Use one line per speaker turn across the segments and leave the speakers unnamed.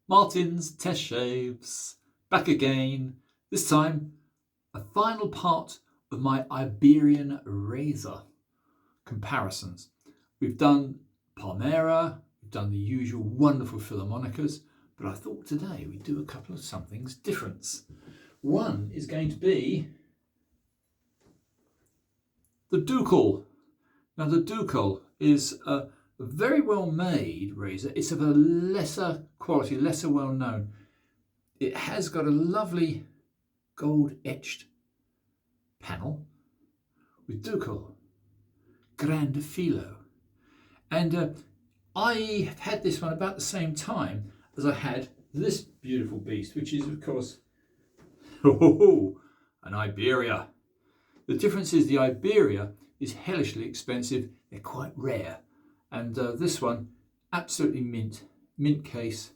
Martin's Test Shaves, back again. This time, a final part of my Iberian razor comparisons. We've done Palmera, we've done the usual wonderful Philharmonicas, but I thought today we'd do a couple of somethings different. One is going to be the Ducal. Now the Ducal is a very well made razor. It's of a lesser quality, lesser well known. It has got a lovely gold etched panel with Ducal, Grande Filo. And I had this one about the same time as I had this beautiful beast, which is of course an Iberia. The difference is the Iberia is hellishly expensive. They're quite rare. And this one, absolutely mint case,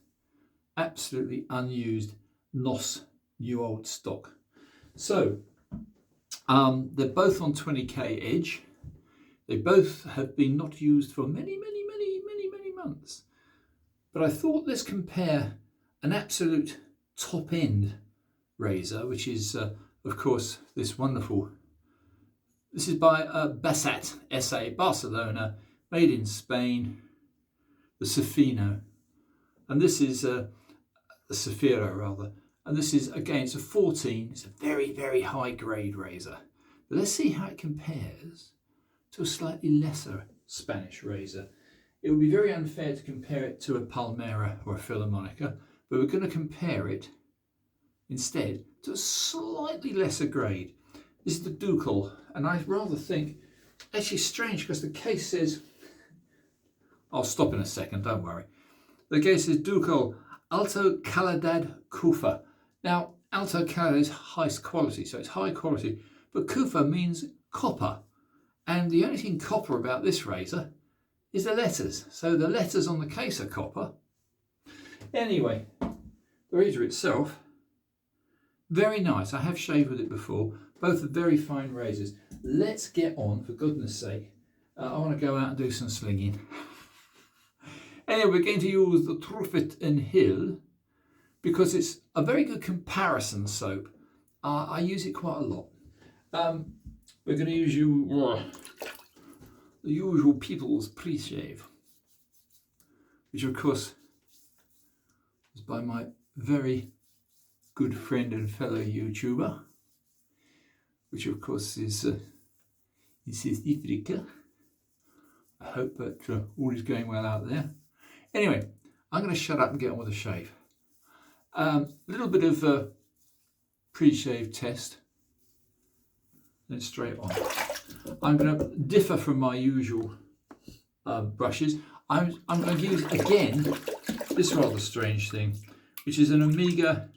absolutely unused, NOS, new old stock. So they're both on 20k edge. They both have been not used for many months. But I thought let's compare an absolute top end razor, which is of course this wonderful. This is by Basat SA, Barcelona, made in Spain, the Cifiro. And this is the Cifiro rather. And this is, again, it's a 14. It's a very high grade razor. But let's see how it compares to a slightly lesser Spanish razor. It would be very unfair to compare it to a Palmera or a Philharmonica, but we're going to compare it instead to a slightly lesser grade. This is the Ducal, and I rather think, actually strange because the case says, I'll stop in a second, don't worry. The case says Ducal Alto Calidad Kufa. Now, Alto Calidad is highest quality, so it's high quality, but Kufa means copper. And the only thing copper about this razor is the letters. So the letters on the case are copper. Anyway, the razor itself, very nice. I have shaved with it before. Both are very fine razors. Let's get on, for goodness sake. I want to go out and do some slinging. Anyway, we're going to use the Truffet and Hill because it's a very good comparison soap. I use it quite a lot. We're going to use the usual People's Pre-Shave, which of course is by my very good friend and fellow YouTuber, which of course is Cifiro. I hope that all is going well out there. Anyway, I'm going to shut up and get on with the shave. A little bit of pre-shave test, then straight on. I'm going to differ from my usual brushes. I'm going to use again this rather strange thing, which is an Omega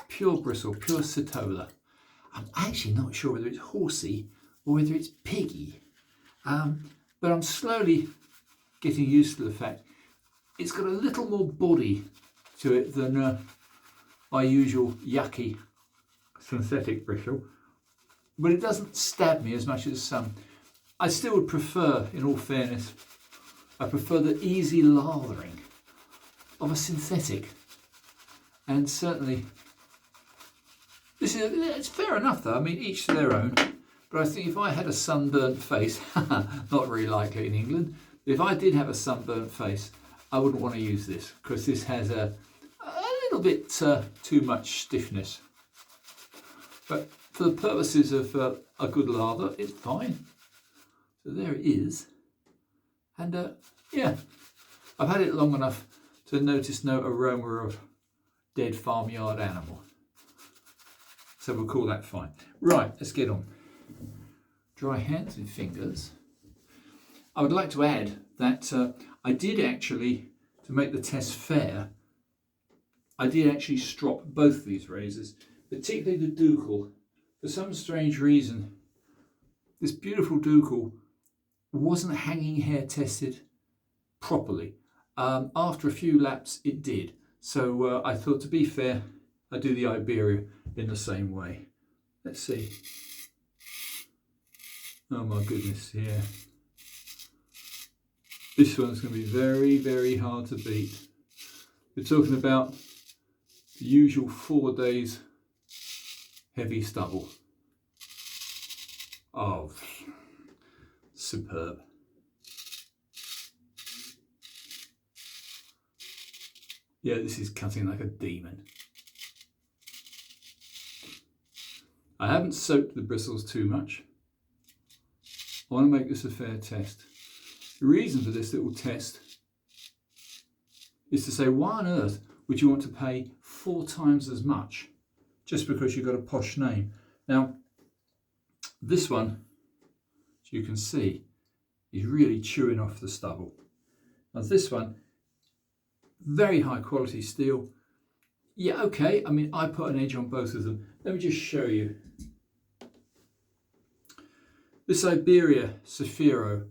Pure Bristle, Pure Citola. I'm actually not sure whether it's horsey or whether it's piggy, but I'm slowly getting used to the fact it's got a little more body to it than my usual yucky synthetic bristle, but it doesn't stab me as much as some. I still would prefer, in all fairness, I prefer the easy lathering of a synthetic, and certainly it's fair enough though. I mean, each to their own, but I think if I had a sunburnt face, not very likely in England, but if I did have a sunburnt face, I wouldn't want to use this because this has a little bit too much stiffness. But for the purposes of a good lather, it's fine. So there it is. And yeah, I've had it long enough to notice no aroma of dead farmyard animal. So we'll call that fine. Right, let's get on. Dry hands and fingers. I would like to add that I did actually, to make the test fair, I did actually strop both these razors, particularly the Ducal. For some strange reason, this beautiful Ducal wasn't hanging hair tested properly. After a few laps, it did. So I thought, to be fair, I'd do the Iberia in the same way. Let's see. Oh my goodness, yeah. This one's going to be very hard to beat. We're talking about the usual 4 days heavy stubble. Oh, superb. Yeah, this is cutting like a demon. I haven't soaked the bristles too much. I want to make this a fair test. The reason for this little test is to say, why on earth would you want to pay 4 times as much just because you've got a posh name? Now, this one, as you can see, is really chewing off the stubble. Now this one, very high quality steel. Yeah, okay, I mean, I put an edge on both of them. Let me just show you. This Iberia Cifiro,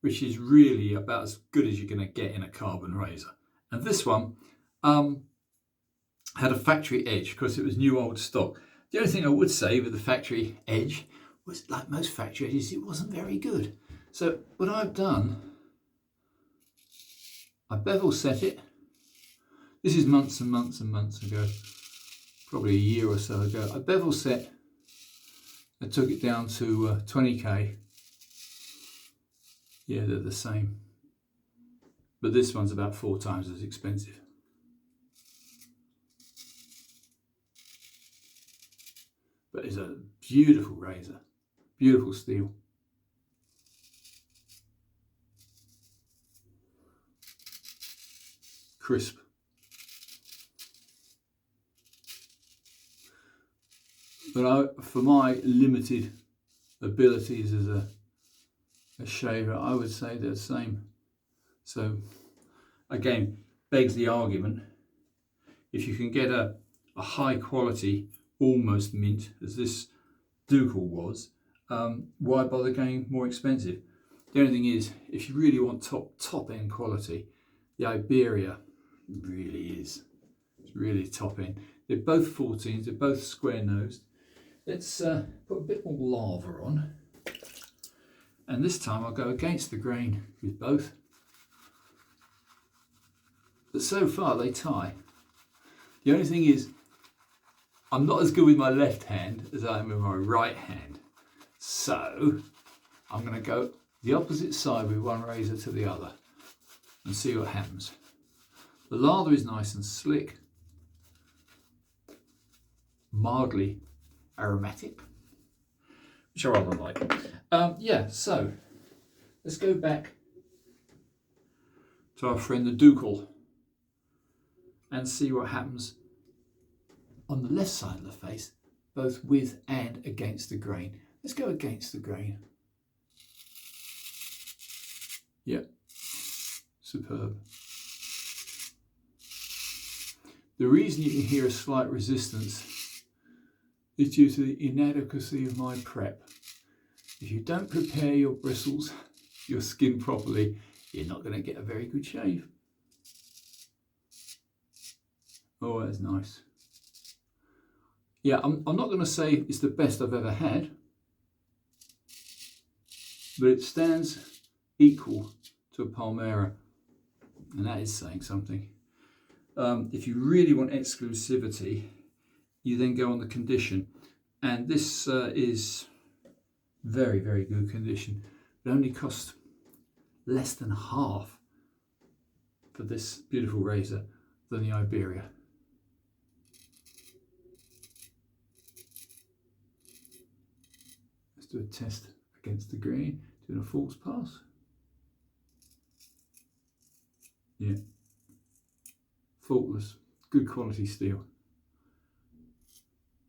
which is really about as good as you're going to get in a carbon razor. And this one had a factory edge because it was new old stock. The only thing I would say with the factory edge was, like most factory edges, it wasn't very good. So what I've done, I bevel set it. This is months and months and months ago, probably a year or so ago. I bevel set, I took it down to 20k. Yeah, they're the same. But this one's about 4 times as expensive. But it's a beautiful razor, beautiful steel. Crisp. But for my limited abilities as a shaver, I would say they're the same. So again, begs the argument, if you can get a high quality, almost mint, as this Ducal was, why bother going more expensive? The only thing is, if you really want top end quality, the Iberia really is. It's really top end. They're both 14s, they're both square nosed. Let's put a bit more lava on. And this time I'll go against the grain with both. But so far they tie. The only thing is, I'm not as good with my left hand as I am with my right hand. So I'm going to go the opposite side with one razor to the other and see what happens. The lather is nice and slick, mildly aromatic, which I rather like. Yeah, so let's go back to our friend the Ducal and see what happens on the left side of the face, both with and against the grain. Let's go against the grain. Yep, superb. The reason you can hear a slight resistance is due to the inadequacy of my prep. If you don't prepare your bristles, your skin properly, you're not going to get a very good shave. Oh, that's nice. Yeah, I'm not going to say it's the best I've ever had, but it stands equal to a Palmera, and that is saying something. If you really want exclusivity, you then go on the condition, and this is very, very good condition. It only cost less than half for this beautiful razor than the Iberia. Let's do a test against the grain, doing a false pass. Yeah, faultless, good quality steel.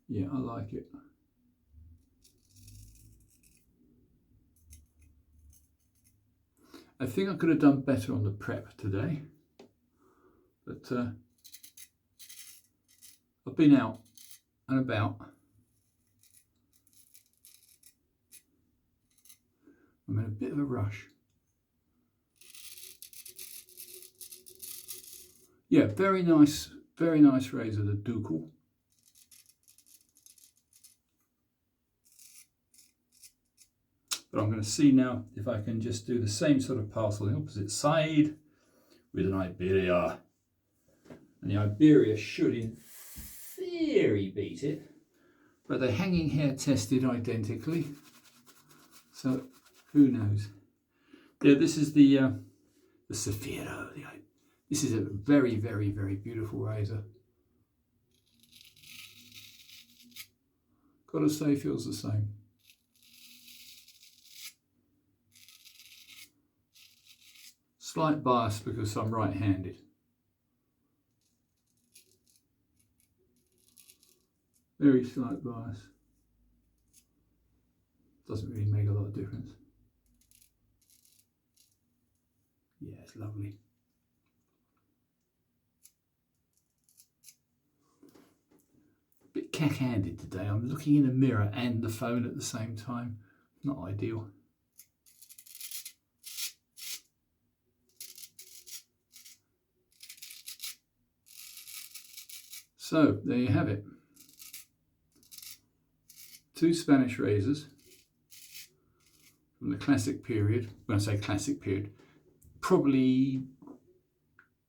Yeah, I like it. I think I could have done better on the prep today, but I've been out and about. I'm in a bit of a rush. Yeah, very nice razor, the Ducal. But I'm going to see now if I can just do the same sort of pass on the opposite side with an Iberia. And the Iberia should in theory beat it, but they're hanging hair tested identically, so who knows. Yeah, this is the Cifiro. This is a very, very, very beautiful razor. Gotta say, feels the same. Slight bias because I'm right-handed. Very slight bias. Doesn't really make a lot of difference. Yeah, it's lovely. A bit cack-handed today. I'm looking in the mirror and the phone at the same time. Not ideal. So, there you have it. 2 Spanish razors from the classic period. When I say classic period, probably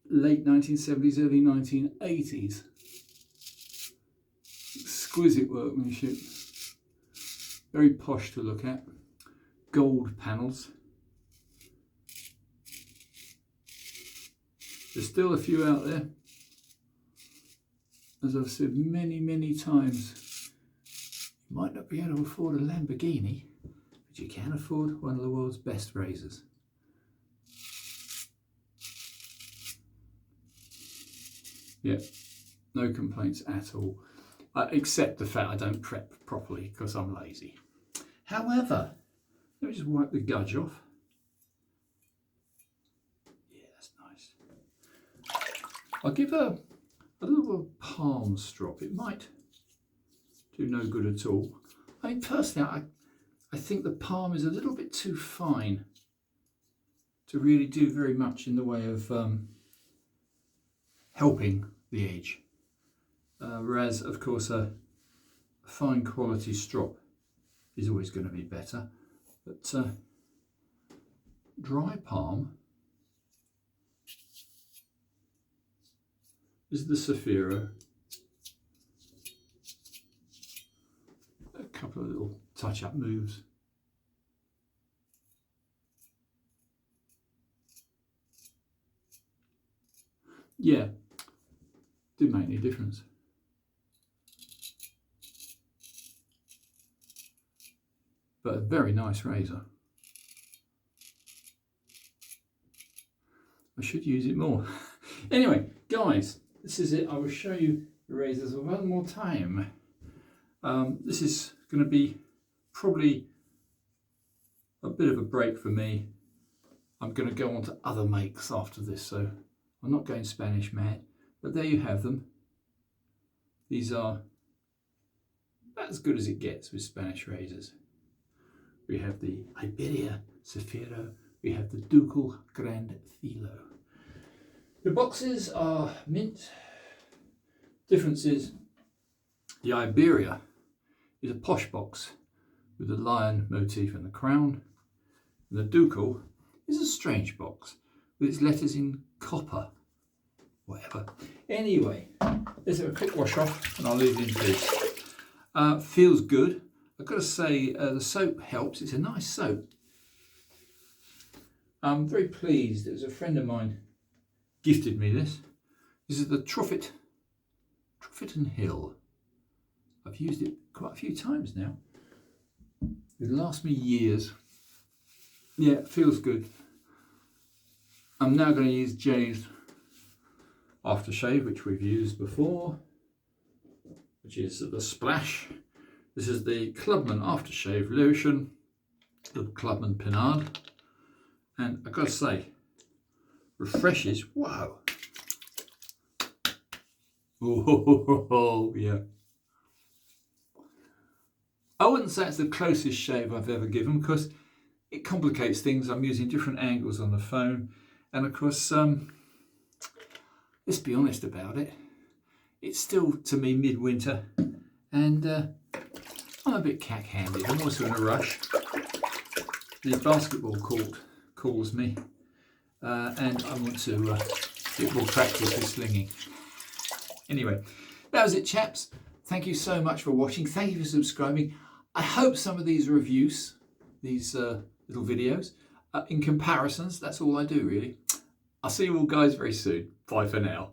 late 1970s, early 1980s. Exquisite workmanship. Very posh to look at. Gold panels. There's still a few out there. As I've said many, many times, you might not be able to afford a Lamborghini, but you can afford one of the world's best razors. Yeah, no complaints at all, except the fact I don't prep properly because I'm lazy. However, let me just wipe the gudge off. Yeah, that's nice. I'll give a little palm strop. It might do no good at all. I mean, personally, I think the palm is a little bit too fine to really do very much in the way of helping the edge. Whereas, of course, a fine quality strop is always going to be better. But dry palm is the Cifiro. A couple of little touch-up moves. Yeah, didn't make any difference. But a very nice razor. I should use it more. Anyway, guys, this is it. I will show you the razors one more time. This is going to be probably a bit of a break for me. I'm going to go on to other makes after this, so I'm not going Spanish mad. But there you have them. These are about as good as it gets with Spanish razors. We have the Iberia Cifiro. We have the Ducal Grand Filo. The boxes are mint. Difference is the Iberia is a posh box with the lion motif and the crown. And the Ducal is a strange box with its letters in copper. Whatever. Anyway, let's have a quick wash off and I'll leave it in peace. Feels good. I've got to say the soap helps. It's a nice soap. I'm very pleased. It was a friend of mine gifted me this. This is the Truffet and Hill. I've used it quite a few times now. It'll last me years. Yeah, it feels good. I'm now going to use Jay's aftershave, which we've used before, which is the Splash. This is the Clubman aftershave lotion, the Clubman Pinard, and I've got to say, refreshes. Wow. Oh yeah. I wouldn't say it's the closest shave I've ever given because it complicates things. I'm using different angles on the phone, and of course, let's be honest about it. It's still, to me, midwinter, and I'm a bit cack-handed. I'm also in a rush. The basketball court calls me, and I want to get more practice with slinging. Anyway, that was it, chaps. Thank you so much for watching. Thank you for subscribing. I hope some of these reviews, these little videos, in comparisons, that's all I do really. I'll see you all guys very soon. Bye for now.